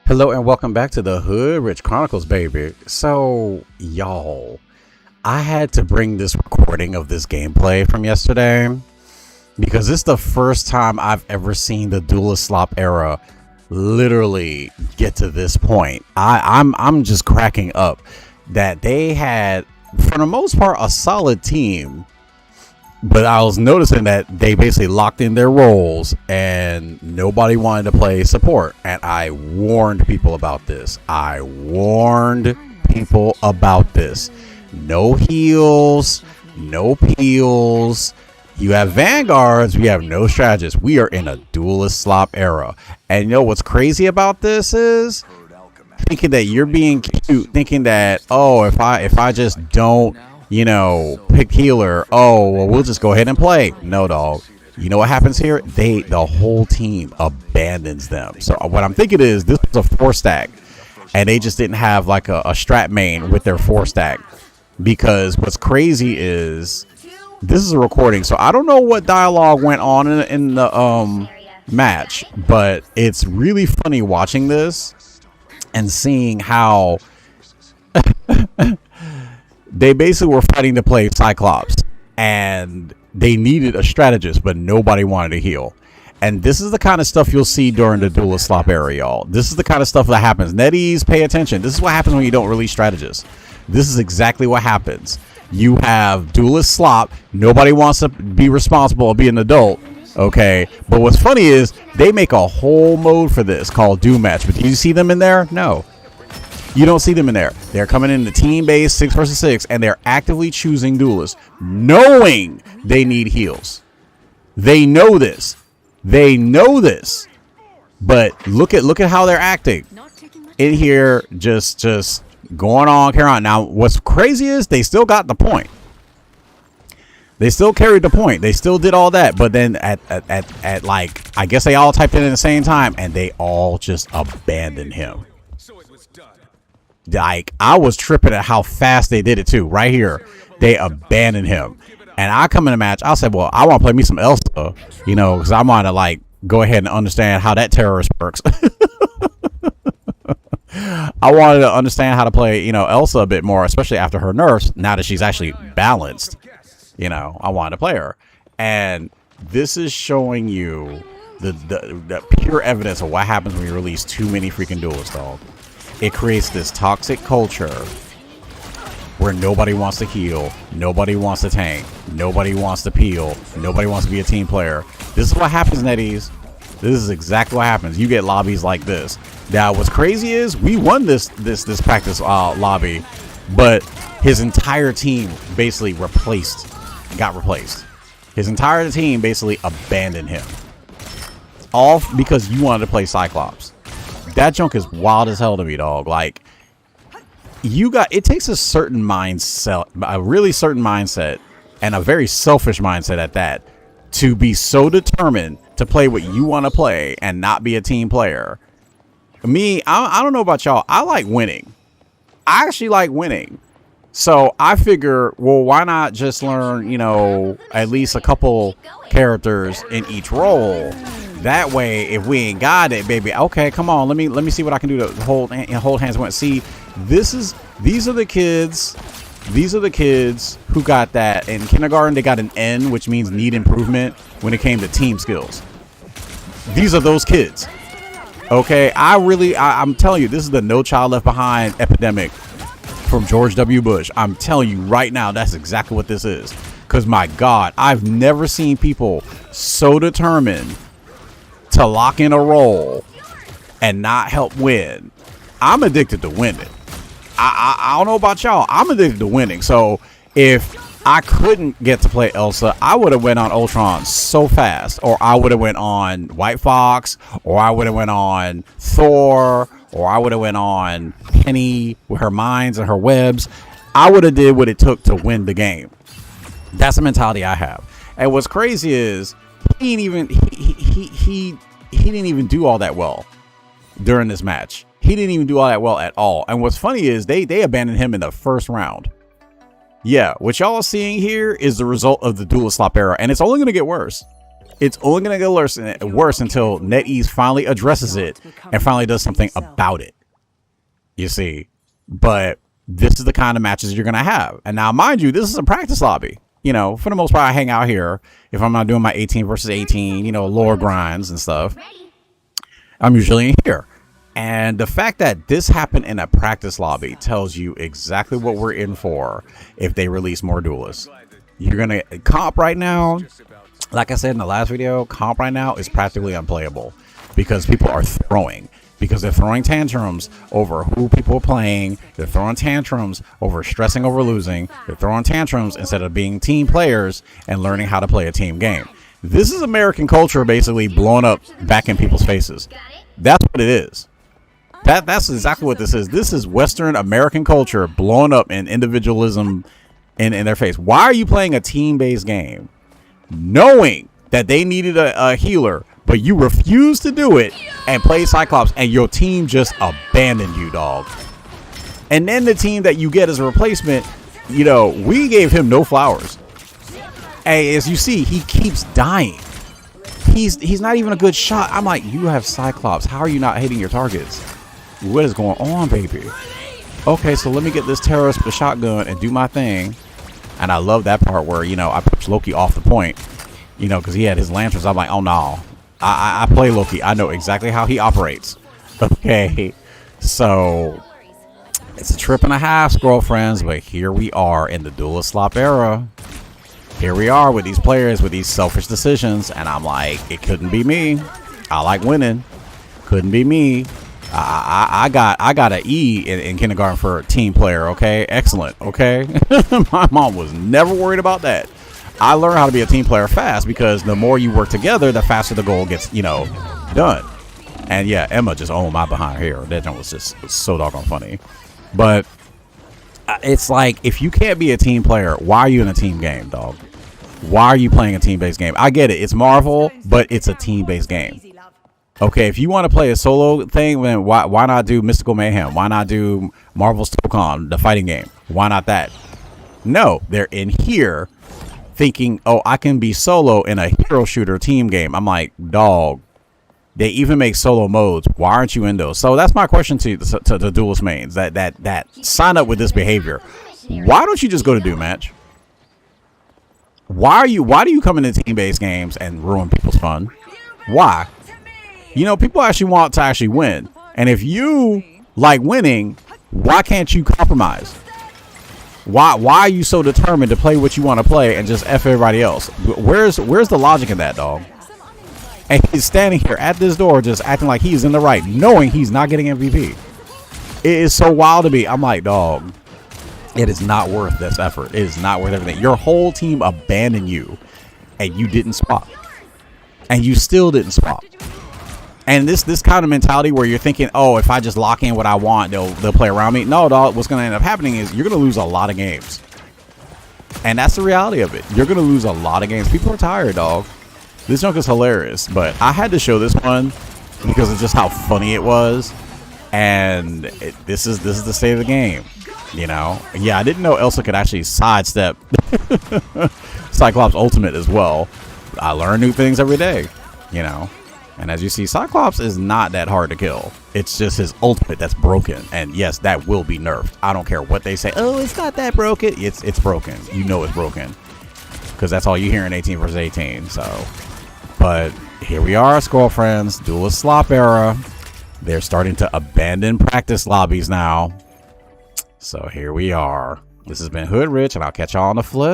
Hello and welcome back to the Hood Rich Chronicles, baby. So, y'all, I had to bring this recording of this gameplay from yesterday because this is the first time I've ever seen the Duelist slop era literally get to this point. I'm just cracking up that they had, for the most part, a solid team. But I was noticing that they basically locked in their roles and nobody wanted to play support. And I warned people about this. No heals, no peels. You have vanguards, we have no strategists. We are in a Duelist slop era. And you know what's crazy about this is thinking that you're being cute, thinking that, oh, if I just don't, pick healer, oh, well, we'll just go ahead and play. No, dog. You know what happens here? The whole team abandons them. So what I'm thinking is this was a 4-stack, and they just didn't have like a strat main with their 4-stack. Because what's crazy is this is a recording, so I don't know what dialogue went on in the match, but it's really funny watching this and seeing how they basically were fighting to play Cyclops, and they needed a strategist, but nobody wanted to heal. And this is the kind of stuff you'll see during the Duelist slop era, y'all. This is the kind of stuff that happens. NetEase, pay attention. This is what happens when you don't release strategists. This is exactly what happens. You have Duelist slop. Nobody wants to be responsible or be an adult. Okay, but what's funny is they make a whole mode for this called Doom Match. But do you see them in there? No. You don't see them in there. They're coming in the team-based 6 versus 6, and they're actively choosing duelists, knowing they need heals. They know this. But look at how they're acting in here. Just going on, carry on. Now, what's crazy is they still got the point. They still carried the point. They still did all that. But then at like, I guess they all typed in at the same time, and they all just abandoned him. Like, I was tripping at how fast they did it too. Right here, they abandoned him, and I come in a match. I said, well, I want to play me some Elsa, because I want to like go ahead and understand how that terrorist works. I wanted to understand how to play, Elsa a bit more, especially after her nerfs. Now that she's actually balanced, I wanted to play her, and this is showing you the pure evidence of what happens when you release too many freaking duelists, dog. It creates this toxic culture where nobody wants to heal, nobody wants to tank, nobody wants to peel, nobody wants to be a team player. This is what happens, NetEase. This is exactly what happens. You get lobbies like this. Now, what's crazy is we won this practice lobby, but his entire team basically got replaced. His entire team basically abandoned him, all because you wanted to play Cyclops. That junk is wild as hell to me, dog. Like, it takes a certain mindset, a really certain mindset, and a very selfish mindset at that, to be so determined to play what you want to play and not be a team player. Me, I don't know about y'all. I like winning. I actually like winning. So I figure, well, why not just learn, at least a couple characters in each role? That way, if we ain't got it, baby, okay, come on, let me see what I can do to hold hands. See, these are the kids who got that in kindergarten. They got an N, which means need improvement when it came to team skills. These are those kids. Okay, I'm telling you, this is the No Child Left Behind epidemic from George W. Bush. I'm telling you right now, that's exactly what this is. Because my God, I've never seen people so determined to lock in a role and not help win. I'm addicted to winning. I don't know about y'all. I'm addicted to winning. So if I couldn't get to play Elsa, I would have went on Ultron so fast, or I would have went on White Fox, or I would have went on Thor, or I would have went on Penny with her mines and her webs. I would have did what it took to win the game. That's the mentality I have. And what's crazy is he didn't even do all that well during this match. He didn't even do all that well at all. And what's funny is they abandoned him in the first round. Yeah, what y'all are seeing here is the result of the Duelist slop era, and it's only going to get worse. It's only going to get worse until NetEase finally addresses it and finally does something about it. You see, but this is the kind of matches you're going to have. And now, mind you, this is a practice lobby. You know, for the most part, I hang out here. If I'm not doing my 18 versus 18, you know, lore grinds and stuff, I'm usually in here. And the fact that this happened in a practice lobby tells you exactly what we're in for if they release more duelists. You're going to comp right now. Like I said in the last video, comp right now is practically unplayable because people are throwing. Because they're throwing tantrums over who people are playing. They're throwing tantrums over stressing over losing. They're throwing tantrums instead of being team players and learning how to play a team game. This is American culture basically blown up back in people's faces. That's what it is. That's exactly what this is. This is Western American culture blown up in individualism in their face. Why are you playing a team-based game knowing that they needed a healer, but you refused to do it and play Cyclops, and your team just abandoned you, dog? And then the team that you get as a replacement, you know, we gave him no flowers. And as you see, he keeps dying. He's not even a good shot. I'm like, you have Cyclops. How are you not hitting your targets? What is going on, baby? Okay, so let me get this terrorist with a shotgun and do my thing. And I love that part where, you know, I pushed Loki off the point, you know, because he had his lanterns. I'm like, oh no, I play Loki. I know exactly how he operates. Okay, so it's a trip and a half, girlfriends, but here we are in the duelist slop era. Here we are with these players with these selfish decisions, and I'm like, it couldn't be me. I like winning. Couldn't be me. I got an E in kindergarten for a team player. Okay, excellent. Okay, my mom was never worried about that. I learned how to be a team player fast because the more you work together, the faster the goal gets, you know, done. And yeah, Emma just owned my behind here. That one was just so doggone funny. But it's like, if you can't be a team player, why are you in a team game, dog? Why are you playing a team-based game? I get it. It's Marvel, but it's a team-based game. Okay, if you want to play a solo thing, then why not do Mystical Mayhem? Why not do Marvel's Tokon, the fighting game? Why not that? No, they're in here thinking, oh, I can be solo in a hero shooter team game. I'm like, dog, they even make solo modes. Why aren't you in those? So that's my question to the duelist mains that sign up with this behavior. Why don't you just go to do match? Why do you come into team-based games and ruin people's fun? Why? You know, people actually want to actually win. And if you like winning, why can't you compromise? Why are you so determined to play what you want to play and just F everybody else? Where's the logic in that, dog? And he's standing here at this door just acting like he's in the right, knowing he's not getting MVP. It is so wild to me. I'm like, dog, it is not worth this effort. It is not worth everything. Your whole team abandoned you and you didn't swap. And you still didn't swap. And this kind of mentality where you're thinking, oh, if I just lock in what I want, they'll play around me. No, dog, what's going to end up happening is you're going to lose a lot of games. And that's the reality of it. You're going to lose a lot of games. People are tired, dog. This junk is hilarious. But I had to show this one because of just how funny it was. And this is the state of the game. You know? Yeah, I didn't know Elsa could actually sidestep Cyclops Ultimate as well. I learn new things every day, you know? And as you see, Cyclops is not that hard to kill. It's just his ultimate that's broken. And yes, that will be nerfed. I don't care what they say. Oh, it's not that broken. It's broken. You know it's broken. Because that's all you hear in 18 vs 18. So, but here we are, girlfriends. Duelist slop era. They're starting to abandon practice lobbies now. So here we are. This has been Hood Rich, and I'll catch y'all on the flip.